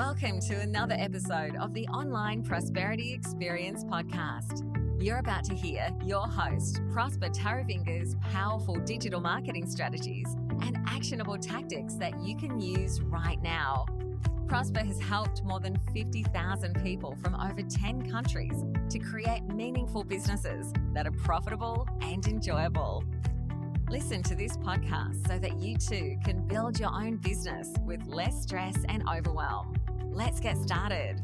Welcome to another episode of the Online Prosperity Experience podcast. You're about to hear your host, Prosper Taravinga's powerful digital marketing strategies and actionable tactics that you can use right now. Prosper has helped more than 50,000 people from over 10 countries to create meaningful businesses that are profitable and enjoyable. Listen to this podcast so that you too can build your own business with less stress and overwhelm. Let's get started.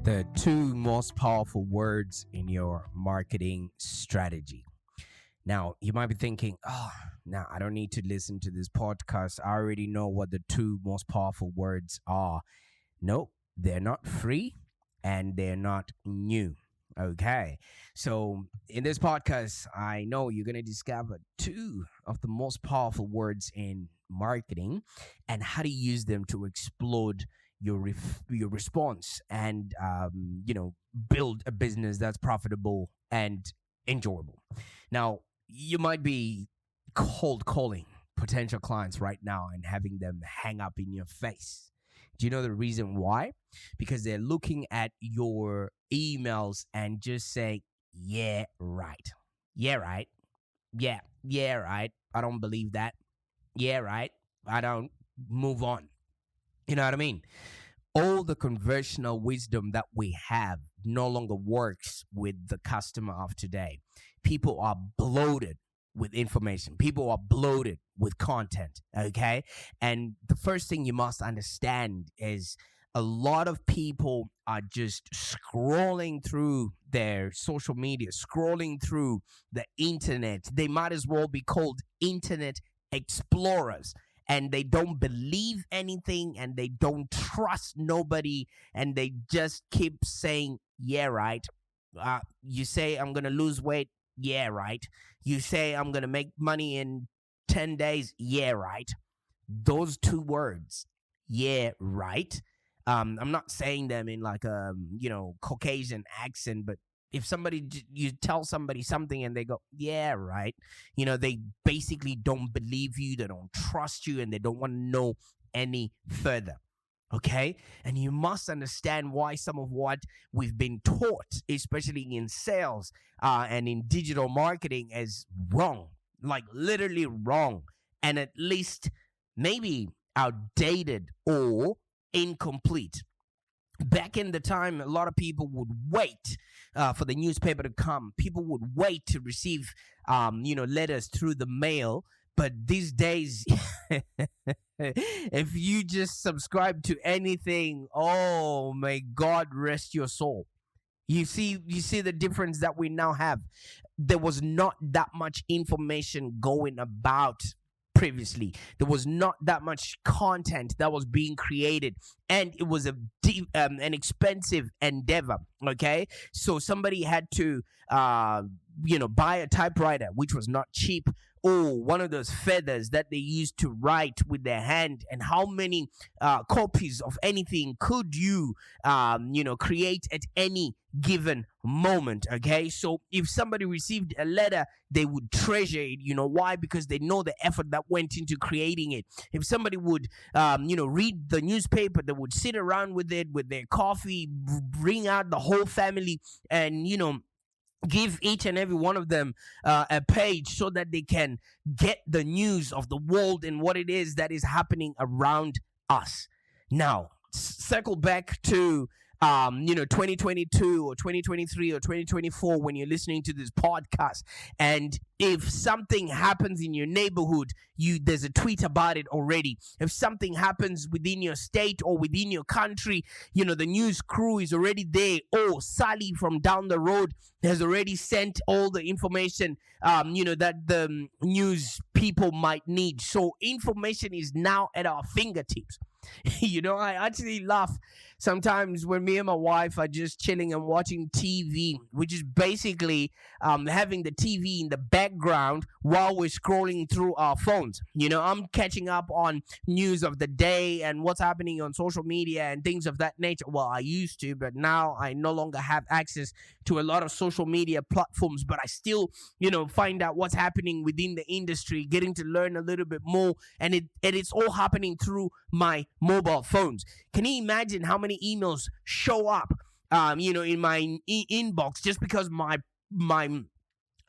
The two most powerful words in your marketing strategy. Now, you might be thinking, now I don't need to listen to this podcast. I already know what the two most powerful words are. Nope, they're not free and they're not new. Okay, so in this podcast, I know you're going to discover two of the most powerful words in marketing and how to use them to explode your response and build a business that's profitable and enjoyable. Now, you might be cold calling potential clients right now and having them hang up in your face. Do you know the reason why? Because they're looking at your emails and just say, yeah, right. Yeah, right. Yeah, right. I don't believe that. Yeah, right. I don't. Move on. You know what I mean? All the conversational wisdom that we have no longer works with the customer of today. People are bloated with information. People are bloated with content, okay? And the first thing you must understand is a lot of people are just scrolling through their social media, scrolling through the internet. They might as well be called internet explorers. And they don't believe anything and they don't trust nobody. And they just keep saying, yeah, right. You say I'm going to lose weight. Yeah, right. You say I'm going to make money in 10 days. Yeah, right. Those two words, yeah, right. I'm not saying them in like a, Caucasian accent, but if you tell somebody something and they go, yeah, right, they basically don't believe you, they don't trust you, and they don't want to know any further. Okay? And you must understand why some of what we've been taught, especially in sales and in digital marketing, is wrong. Like literally wrong. And at least maybe outdated or incomplete. Back in the time, a lot of people would wait for the newspaper to come. People would wait to receive, letters through the mail. But these days, if you just subscribe to anything, oh, may God rest your soul. You see the difference that we now have. There was not that much information going about previously. There was not that much content that was being created, and it was an expensive endeavor. Okay, so somebody had to buy a typewriter, which was not cheap, or one of those feathers that they used to write with their hand. And how many copies of anything could you create at any given moment? Okay, so if somebody received a letter, they would treasure it. You know why? Because they know the effort that went into creating it. If somebody would read the newspaper, they would sit around with it with their coffee, bring out the whole family, and give each and every one of them a page so that they can get the news of the world and what it is that is happening around us. Now, circle back to 2022 or 2023 or 2024 when you're listening to this podcast, and if something happens in your neighborhood, there's a tweet about it already. If something happens within your state or within your country, the news crew is already there. Oh, Sally from down the road has already sent all the information that the news people might need. So information is now at our fingertips. I actually laugh sometimes when me and my wife are just chilling and watching TV, which is basically having the TV in the background while we're scrolling through our phones. I'm catching up on news of the day and what's happening on social media and things of that nature. Well, I used to, but now I no longer have access to a lot of social media platforms, but I still, find out what's happening within the industry, getting to learn a little bit more, and it's all happening through my mobile phones. Can you imagine how many emails show up, in my inbox just because my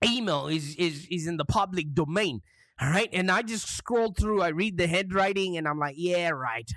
email is in the public domain? All right. And I just scroll through, I read the handwriting, and I'm like, yeah, right.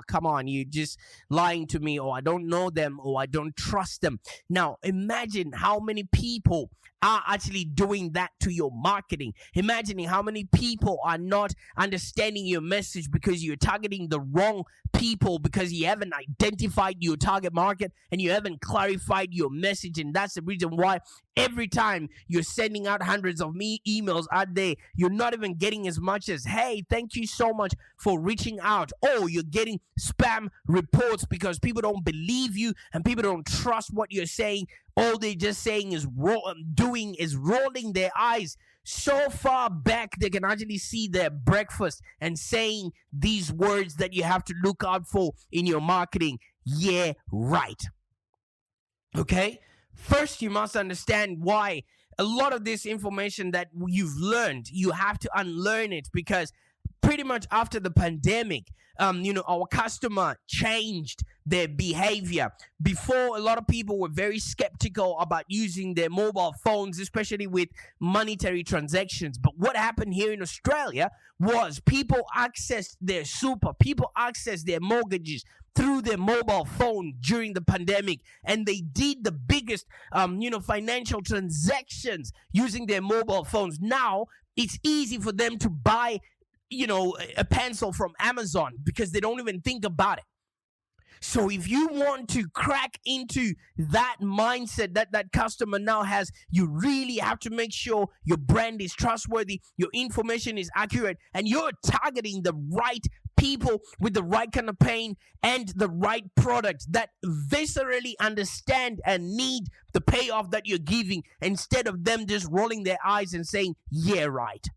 Come on, you just lying to me, or I don't know them, or I don't trust them. Now, imagine how many people are actually doing that to your marketing. Imagining how many people are not understanding your message because you're targeting the wrong people, because you haven't identified your target market and you haven't clarified your message. And that's the reason why every time you're sending out hundreds of emails a day, you're not even getting as much as, hey, thank you so much for reaching out. Or you're getting spam reports because people don't believe you and people don't trust what you're saying. All they're just saying is rolling their eyes so far back they can actually see their breakfast and saying these words that you have to look out for in your marketing. Yeah, right. Okay? First, you must understand why a lot of this information that you've learned, you have to unlearn it, because pretty much after the pandemic, our customer changed their behavior. Before, a lot of people were very skeptical about using their mobile phones, especially with monetary transactions. But what happened here in Australia was people accessed their super, people accessed their mortgages through their mobile phone during the pandemic, and they did the biggest, financial transactions using their mobile phones. Now, it's easy for them to buy a pencil from Amazon because they don't even think about it. So if you want to crack into that mindset that customer now has, you really have to make sure your brand is trustworthy, your information is accurate, and you're targeting the right people with the right kind of pain and the right product that viscerally understand and need the payoff that you're giving, instead of them just rolling their eyes and saying, yeah, right.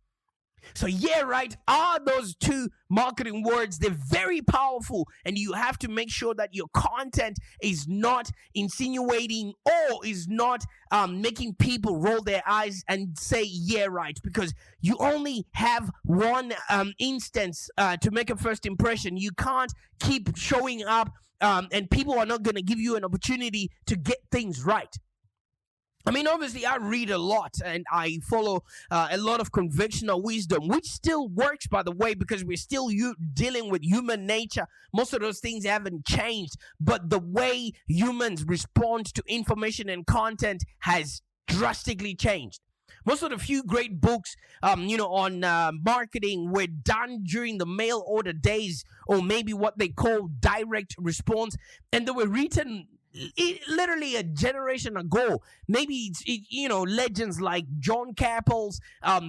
So, yeah, right, are those two marketing words. They're very powerful, and you have to make sure that your content is not insinuating or is not making people roll their eyes and say, yeah, right, because you only have one instance to make a first impression. You can't keep showing up, and people are not going to give you an opportunity to get things right. I mean, obviously, I read a lot and I follow a lot of conventional wisdom, which still works, by the way, because we're still dealing with human nature. Most of those things haven't changed, but the way humans respond to information and content has drastically changed. Most of the few great books, on marketing were done during the mail order days, or maybe what they call direct response, and they were written literally a generation ago. Maybe legends like John Caples,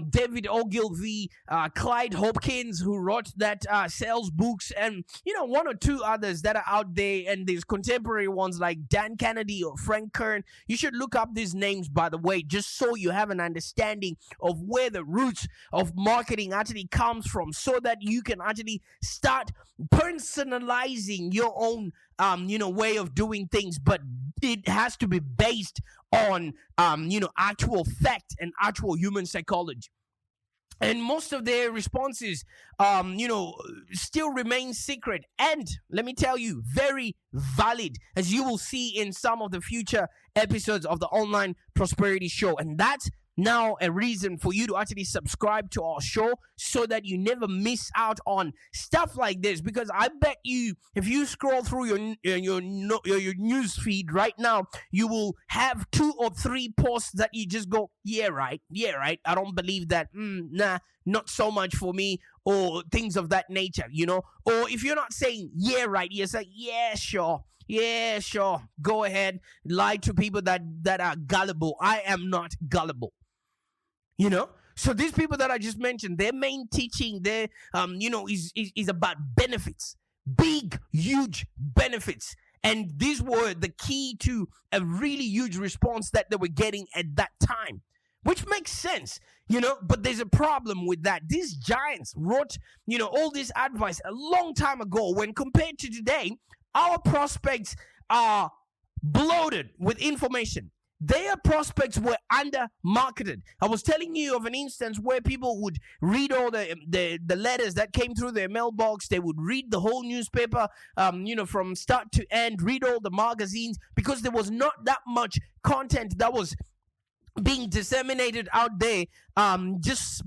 David Ogilvy, Claude Hopkins, who wrote that sales books, and one or two others that are out there, and there's contemporary ones like Dan Kennedy or Frank Kern. You should look up these names, by the way, just so you have an understanding of where the roots of marketing actually comes from, so that you can actually start personalizing your own way of doing things. But it has to be based on actual fact and actual human psychology. And most of their responses still remain secret, and let me tell you, very valid, as you will see in some of the future episodes of the Online Prosperity Show. And that's now a reason for you to actually subscribe to our show, so that you never miss out on stuff like this. Because I bet you, if you scroll through your news feed right now, you will have 2 or 3 posts that you just go, yeah, right, I don't believe that, nah, not so much for me, or things of that nature, or if you're not saying yeah, right, you're saying yeah, sure, go ahead, lie to people that are gullible. I am not gullible. So these people that I just mentioned, their main teaching there, is about benefits, big, huge benefits. And these were the key to a really huge response that they were getting at that time, which makes sense, but there's a problem with that. These giants wrote, all this advice a long time ago. When compared to today, our prospects are bloated with information. Their prospects were under marketed. I was telling you of an instance where people would read all the letters that came through their mailbox. They would read the whole newspaper, from start to end, read all the magazines, because there was not that much content that was being disseminated out there, just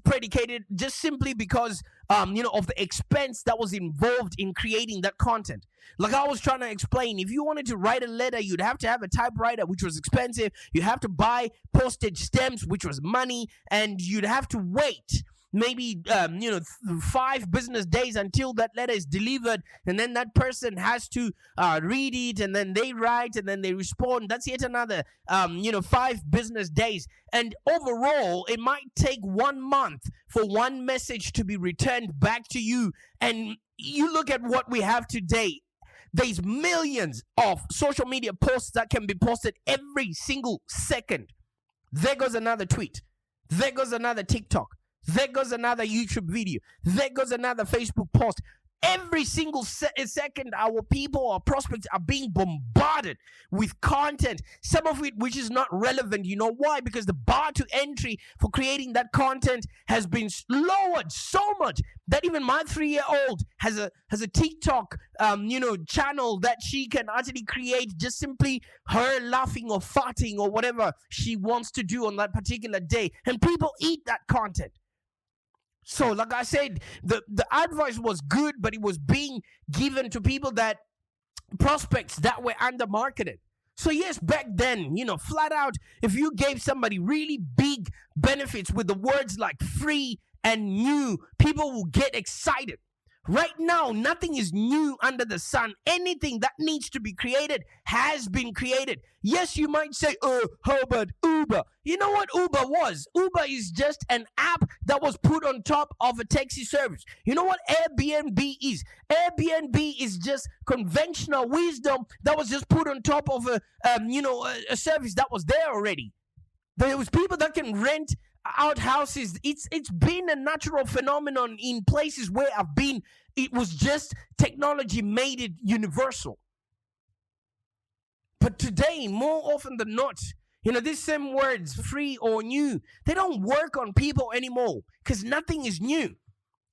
simply because of the expense that was involved in creating that content. Like I was trying to explain, if you wanted to write a letter, you'd have to have a typewriter, which was expensive. You have to buy postage stamps, which was money, and you'd have to wait maybe 5 business days until that letter is delivered, and then that person has to read it, and then they write, and then they respond. That's yet another 5 business days, and overall it might take 1 month for one message to be returned back to you. And you look at what we have today. There's millions of social media posts that can be posted every single second. There goes another tweet. There goes another TikTok. There goes another YouTube video. There goes another Facebook post. Every single second, our people, our prospects are being bombarded with content, some of it which is not relevant. You know why? Because the bar to entry for creating that content has been lowered so much that even my 3-year-old has a TikTok channel that she can actually create just simply her laughing or farting or whatever she wants to do on that particular day, and people eat that content. So, like I said, the advice was good, but it was being given to people prospects that were under-marketed. So, yes, back then, flat out, if you gave somebody really big benefits with the words like free and new, people will get excited. Right now, nothing is new under the sun. Anything that needs to be created has been created. Yes, you might say, how about Uber? You know what Uber was? Uber is just an app that was put on top of a taxi service. You know what Airbnb is? Airbnb is just conventional wisdom that was just put on top of a service that was there already. There was people that can rent out houses. It's been a natural phenomenon in places where I've been. It was just technology made it universal. But today, more often than not, these same words, free or new, they don't work on people anymore because nothing is new.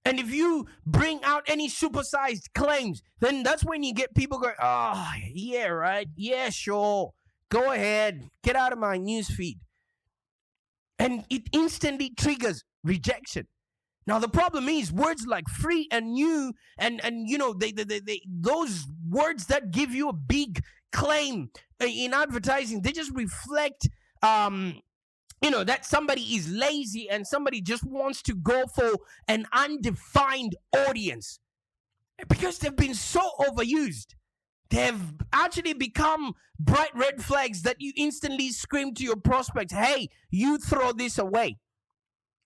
And if you bring out any supersized claims, then that's when you get people going, oh, yeah, right, yeah, sure, go ahead, get out of my newsfeed. And it instantly triggers rejection. Now, the problem is words like free and new and they those words that give you a big claim in advertising, they just reflect, that somebody is lazy and somebody just wants to go for an undefined audience because they've been so overused. They've actually become bright red flags that you instantly scream to your prospects, hey, you throw this away.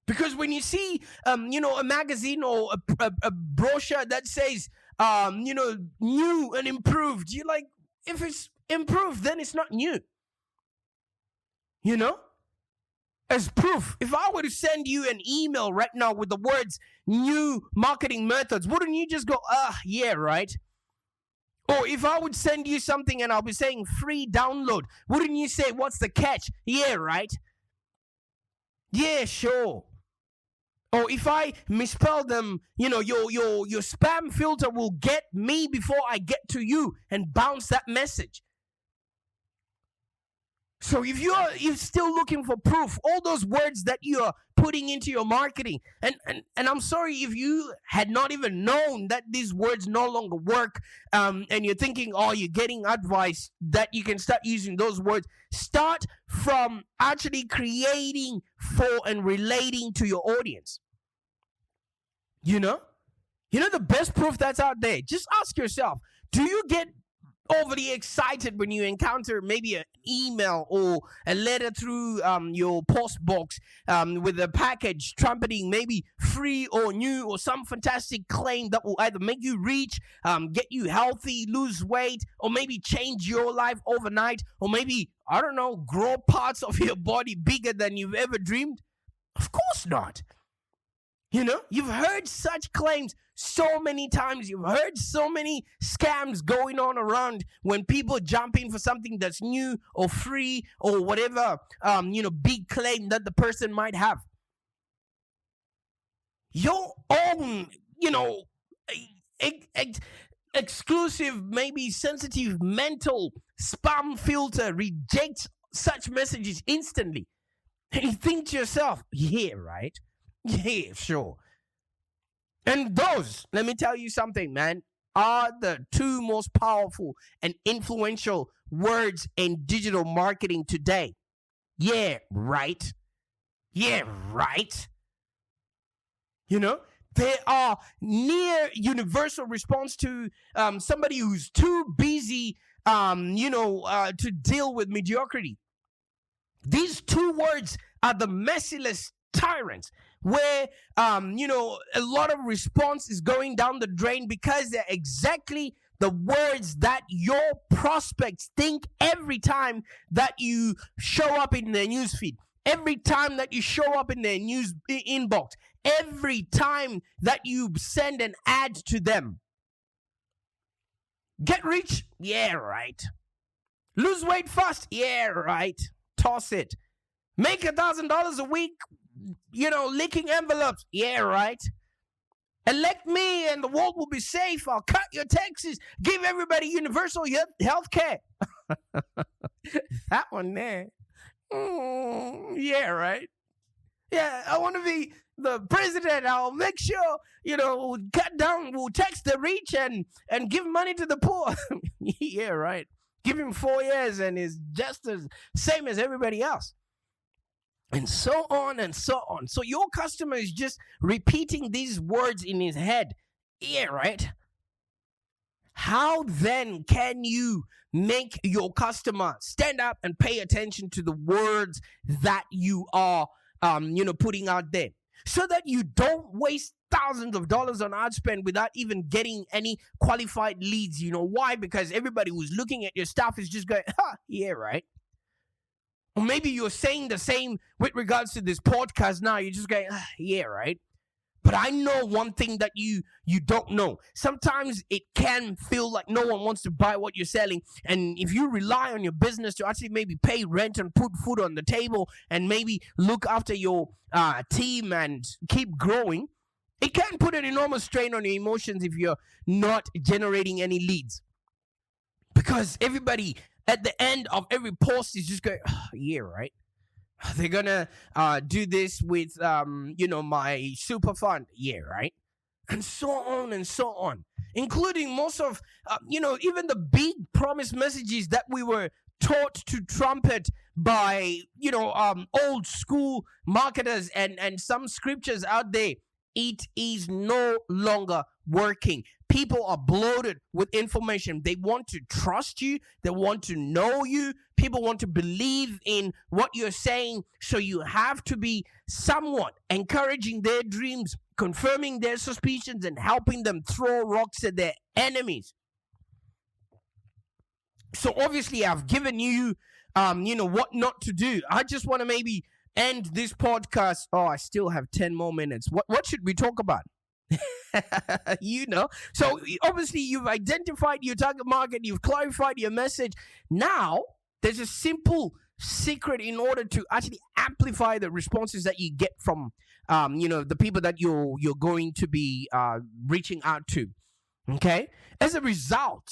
Because when you see, a magazine or a brochure that says, new and improved, you're like, if it's improved, then it's not new. As proof, if I were to send you an email right now with the words new marketing methods, wouldn't you just go, yeah, right? Or if I would send you something and I'll be saying free download, wouldn't you say, what's the catch? Yeah, right? Yeah, sure. Or if I misspell them, your spam filter will get me before I get to you and bounce that message. So if you're still looking for proof, all those words that you're putting into your marketing, and I'm sorry if you had not even known that these words no longer work, and you're thinking, oh, you're getting advice that you can start using those words. Start from actually creating for and relating to your audience. The best proof that's out there. Just ask yourself, do you get overly excited when you encounter maybe an email or a letter through your post box with a package trumpeting maybe free or new or some fantastic claim that will either make you rich, get you healthy, lose weight, or maybe change your life overnight, or maybe, I don't know, grow parts of your body bigger than you've ever dreamed? Of course not. You've heard such claims so many times. You've heard so many scams going on around when people jump in for something that's new or free or whatever, big claim that the person might have. Your own, exclusive, maybe sensitive mental spam filter rejects such messages instantly. And you think to yourself, yeah, right? Yeah, sure. And those, let me tell you something, man, are the two most powerful and influential words in digital marketing today. Yeah, right. Yeah, right. They are near universal response to somebody who's too busy, to deal with mediocrity. These two words are the merciless tyrants where, a lot of response is going down the drain because they're exactly the words that your prospects think every time that you show up in their newsfeed, every time that you show up in their news inbox, every time that you send an ad to them. Get rich? Yeah, right. Lose weight fast? Yeah, right. Toss it. Make $1,000 a week, licking envelopes? Yeah, right. Elect me and the world will be safe. I'll cut your taxes. Give everybody universal health care. That one there. Yeah, right. Yeah, I want to be the president. I'll make sure, we'll cut down, we'll tax the rich and give money to the poor. Yeah, right. Give him 4 years and is just the same as everybody else. And so on and so on. So your customer is just repeating these words in his head. Yeah, right? How then can you make your customer stand up and pay attention to the words that you are, putting out there, so that you don't waste thousands of dollars on ad spend without even getting any qualified leads? Why? Because everybody who's looking at your stuff is just going, yeah, right. Or maybe you're saying the same with regards to this podcast now. You're just going, yeah, right. But I know one thing that you don't know. Sometimes it can feel like no one wants to buy what you're selling. And if you rely on your business to actually maybe pay rent and put food on the table and maybe look after your team and keep growing, it can put an enormous strain on your emotions if you're not generating any leads. Because everybody at the end of every post is just going, yeah, right. They're gonna do this with my super fund, yeah, right, and so on and so on, including most of even the big promise messages that we were taught to trumpet by old school marketers and some scriptures out there. It is no longer working. People are bloated with information. They want to trust you. They want to know you. People want to believe in what you're saying. So you have to be somewhat encouraging their dreams, confirming their suspicions, and helping them throw rocks at their enemies. So obviously I've given you, what not to do. I just want to maybe end this podcast. Oh, I still have 10 more minutes. What should we talk about? So obviously you've identified your target market, you've clarified your message. Now there's a simple secret in order to actually amplify the responses that you get from the people that you're going to be reaching out to. Okay, as a result,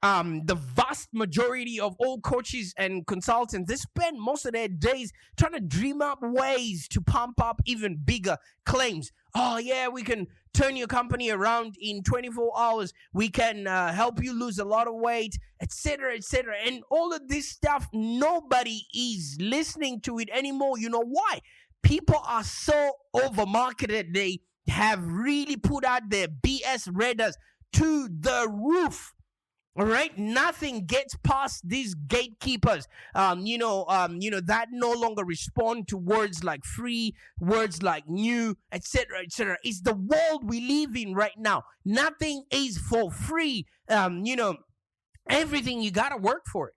the vast majority of all coaches and consultants, they spend most of their days trying to dream up ways to pump up even bigger claims. Oh yeah, we can turn your company around in 24 hours. We can help you lose a lot of weight, etc., etc. And all of this stuff, nobody is listening to it anymore. You know why? People are so over-marketed. They have really put out their BS radars to the roof. All right, nothing gets past these gatekeepers. That no longer respond to words like free, words like new, etc., etc. It's the world we live in right now. Nothing is for free. Everything you gotta work for it.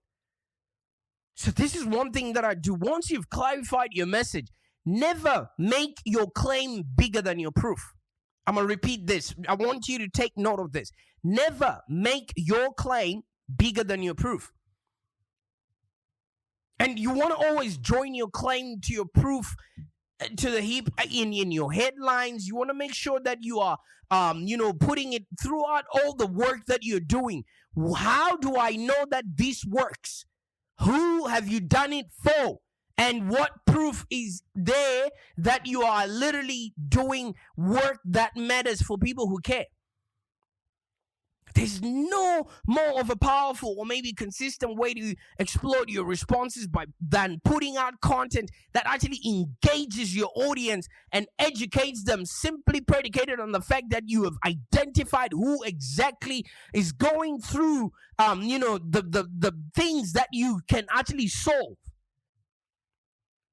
So this is one thing that I do. Once you've clarified your message, never make your claim bigger than your proof. I'm going to repeat this. I want you to take note of this. Never make your claim bigger than your proof. And you want to always join your claim to your proof to the hip in your headlines. You want to make sure that you are, putting it throughout all the work that you're doing. How do I know that this works? Who have you done it for? And what proof is there that you are literally doing work that matters for people who care? There's no more of a powerful or maybe consistent way to explode your responses than putting out content that actually engages your audience and educates them, simply predicated on the fact that you have identified who exactly is going through the things that you can actually solve.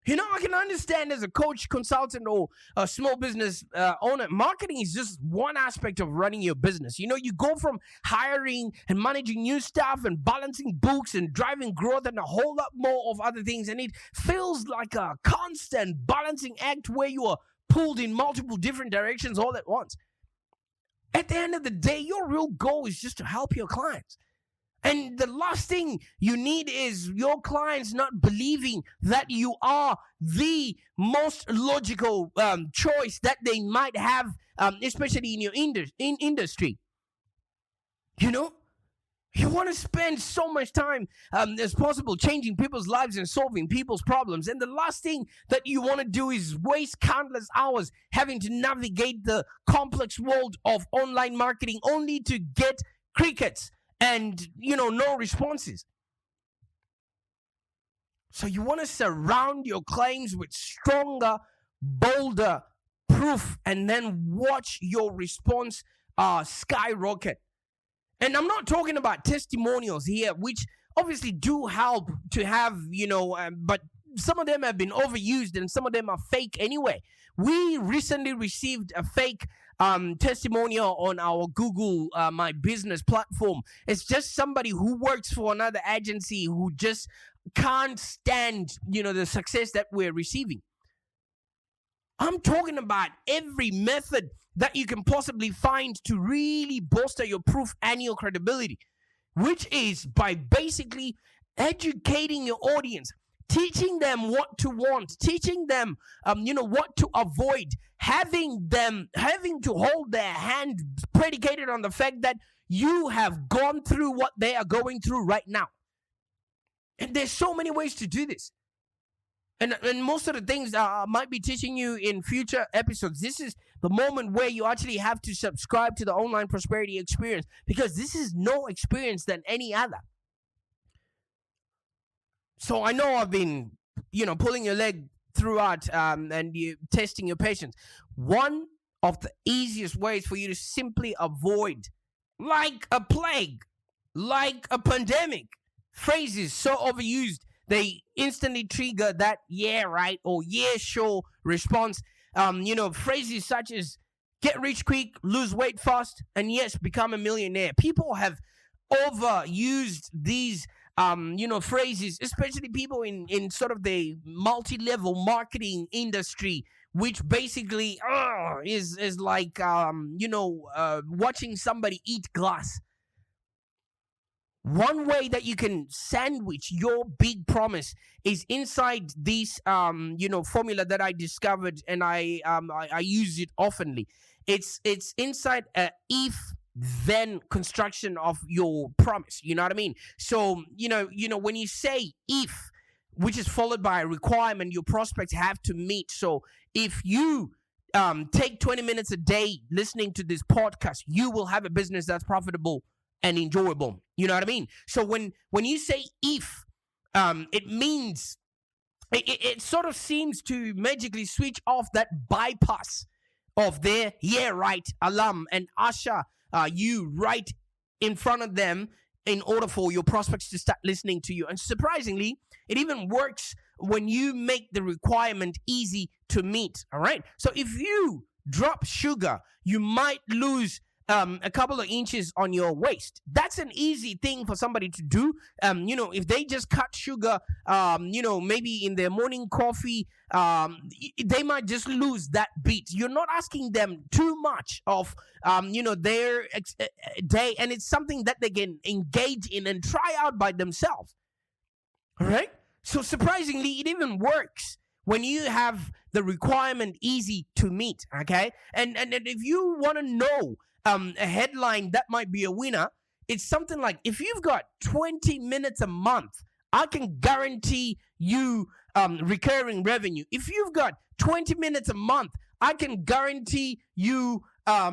I can understand as a coach, consultant, or a small business owner, marketing is just one aspect of running your business. You go from hiring and managing new staff and balancing books and driving growth and a whole lot more of other things. And it feels like a constant balancing act where you are pulled in multiple different directions all at once. At the end of the day, your real goal is just to help your clients. And the last thing you need is your clients not believing that you are the most logical choice that they might have, especially in your industry. You want to spend so much time as possible changing people's lives and solving people's problems. And the last thing that you want to do is waste countless hours having to navigate the complex world of online marketing only to get crickets and, no responses. So you want to surround your claims with stronger, bolder proof and then watch your response skyrocket. And I'm not talking about testimonials here, which obviously do help to have, but some of them have been overused and some of them are fake anyway. We recently received a fake testimonial on our Google My Business platform. It's just somebody who works for another agency who just can't stand, the success that we're receiving. I'm talking about every method that you can possibly find to really bolster your proof and your credibility, which is by basically educating your audience, teaching them what to want, teaching them, what to avoid, having to hold their hand predicated on the fact that you have gone through what they are going through right now. And there's so many ways to do this. And most of the things I might be teaching you in future episodes. This is the moment where you actually have to subscribe to the Online Prosperity Experience, because this is no experience than any other. So I know I've been, pulling your leg throughout and you testing your patience. One of the easiest ways for you to simply avoid, like a plague, like a pandemic, phrases so overused they instantly trigger that "yeah, right" or "yeah, sure" response. Phrases such as "get rich quick, lose weight fast," and "yes, become a millionaire." People have overused these phrases, especially people in sort of the multi-level marketing industry, which basically is like watching somebody eat glass. One way that you can sandwich your big promise is inside this formula that I discovered, and I use it oftenly. It's inside a if-then construction of your promise. You know what I mean? So when you say if, which is followed by a requirement your prospects have to meet. So if you take 20 minutes a day listening to this podcast, you will have a business that's profitable and enjoyable. You know what I mean? So when you say if, it means it sort of seems to magically switch off that bypass of their "yeah, right" alarm and usher you right in front of them in order for your prospects to start listening to you. And surprisingly, it even works when you make the requirement easy to meet. All right. So if you drop sugar, you might lose a couple of inches on your waist. That's an easy thing for somebody to do. If they just cut sugar, maybe in their morning coffee, they might just lose that bit. You're not asking them too much of, their day, and it's something that they can engage in and try out by themselves. All right. So surprisingly, it even works when you have the requirement easy to meet. Okay. And if you want to know a headline that might be a winner, it's something like, if you've got 20 minutes a month, I can guarantee you recurring revenue. If you've got 20 minutes a month, I can guarantee you, I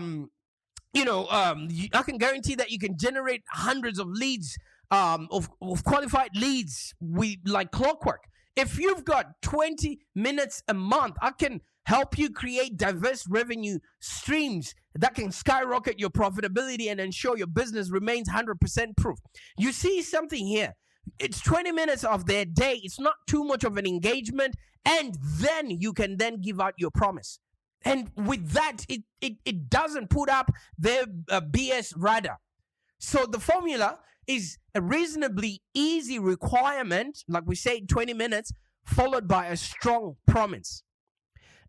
can guarantee that you can generate hundreds of leads, of qualified leads with like clockwork. If you've got 20 minutes a month, I can help you create diverse revenue streams that can skyrocket your profitability and ensure your business remains 100% proof. You see something here. It's 20 minutes of their day. It's not too much of an engagement. And then you can then give out your promise. And with that, it doesn't put up their BS radar. So the formula is a reasonably easy requirement, like we say, 20 minutes, followed by a strong promise.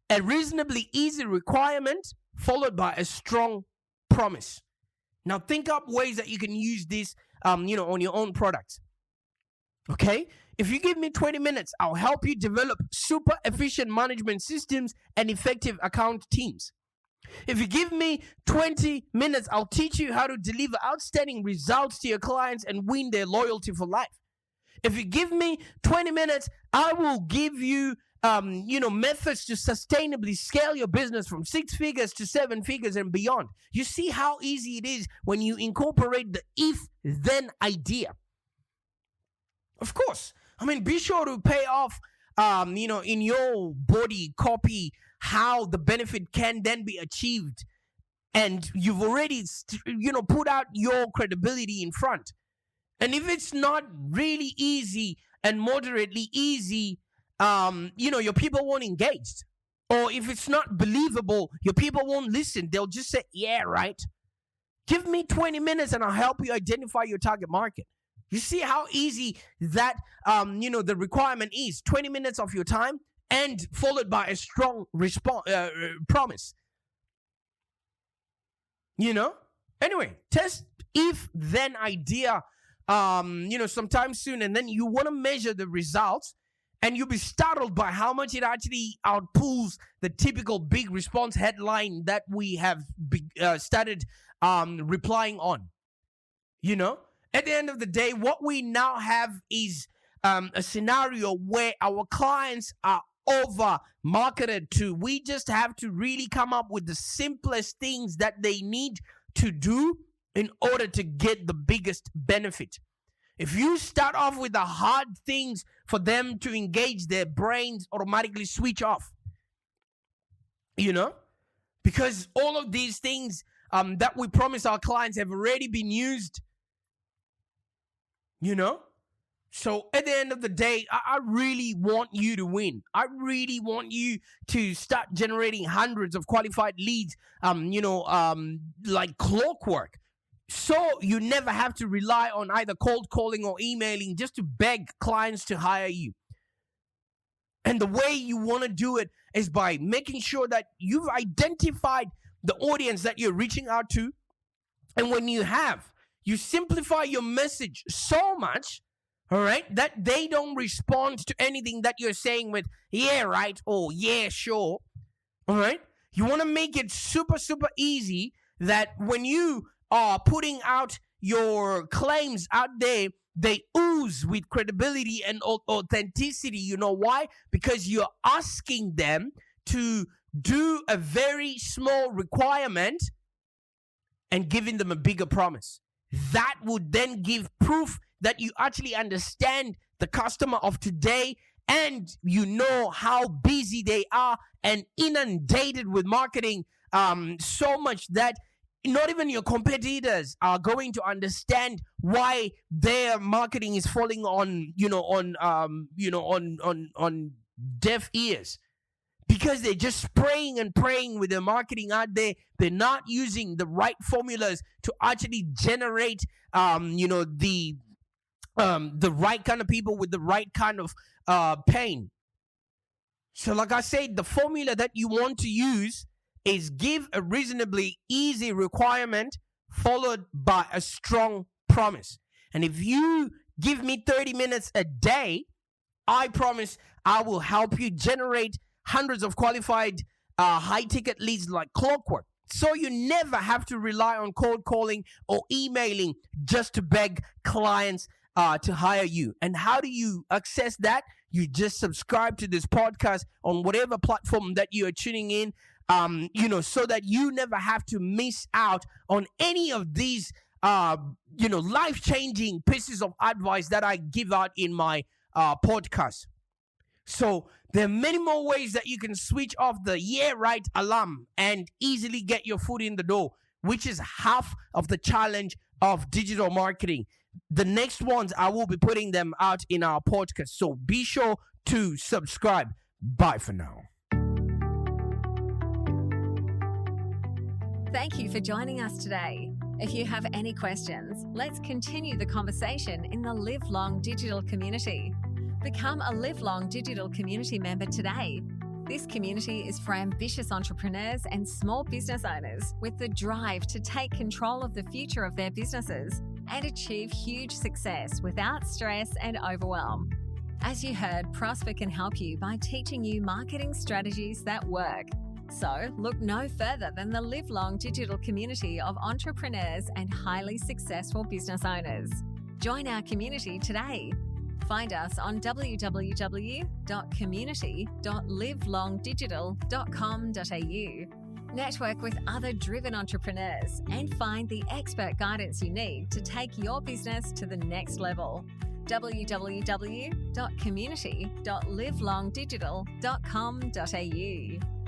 A reasonably easy requirement followed by a strong promise. Now think up ways that you can use this, on your own products. Okay? If you give me 20 minutes, I'll help you develop super efficient management systems and effective account teams. If you give me 20 minutes, I'll teach you how to deliver outstanding results to your clients and win their loyalty for life. If you give me 20 minutes, I will give you methods to sustainably scale your business from 6 figures to 7 figures and beyond. You see how easy it is when you incorporate the if-then idea. Of course, be sure to pay off, in your body copy how the benefit can then be achieved. And you've already, put out your credibility in front. And if it's not really easy and moderately easy, your people won't engage. Or if it's not believable, your people won't listen. They'll just say, yeah, right. Give me 20 minutes and I'll help you identify your target market. You see how easy that, the requirement is. 20 minutes of your time and followed by a strong promise. Anyway, test if-then idea, sometime soon. And then you want to measure the results. And you'll be startled by how much it actually outpulls the typical big response headline that we have started replying on. At the end of the day, what we now have is a scenario where our clients are over marketed to. We just have to really come up with the simplest things that they need to do in order to get the biggest benefit. If you start off with the hard things for them to engage, their brains automatically switch off. Because all of these things that we promise our clients have already been used. So at the end of the day, I really want you to win. I really want you to start generating hundreds of qualified leads, like clockwork. So you never have to rely on either cold calling or emailing just to beg clients to hire you. And the way you want to do it is by making sure that you've identified the audience that you're reaching out to. And when you have, you simplify your message so much, all right, that they don't respond to anything that you're saying with, yeah, right, or yeah, sure. All right. You want to make it super, super easy that when you are putting out your claims out there, they ooze with credibility and authenticity. You know why? Because you're asking them to do a very small requirement and giving them a bigger promise. That would then give proof that you actually understand the customer of today and you know how busy they are and inundated with marketing so much that not even your competitors are going to understand why their marketing is falling on deaf ears, because they're just spraying and praying with their marketing out there. They're not using the right formulas to actually generate the right kind of people with the right kind of pain. So like I said, the formula that you want to use is give a reasonably easy requirement followed by a strong promise. And if you give me 30 minutes a day, I promise I will help you generate hundreds of qualified high-ticket leads like clockwork. So you never have to rely on cold calling or emailing just to beg clients to hire you. And how do you access that? You just subscribe to this podcast on whatever platform that you are tuning in, so that you never have to miss out on any of these, life-changing pieces of advice that I give out in my podcast. So there are many more ways that you can switch off the "yeah, right" alarm and easily get your foot in the door, which is half of the challenge of digital marketing. The next ones, I will be putting them out in our podcast. So be sure to subscribe. Bye for now. Thank you for joining us today. If you have any questions, let's continue the conversation in the Live Long Digital community. Become a Live Long Digital community member today. This community is for ambitious entrepreneurs and small business owners with the drive to take control of the future of their businesses and achieve huge success without stress and overwhelm. As you heard, Prosper can help you by teaching you marketing strategies that work. So look no further than the Live Long Digital community of entrepreneurs and highly successful business owners. Join our community today. Find us on www.community.livelongdigital.com.au. Network with other driven entrepreneurs and find the expert guidance you need to take your business to the next level. www.community.livelongdigital.com.au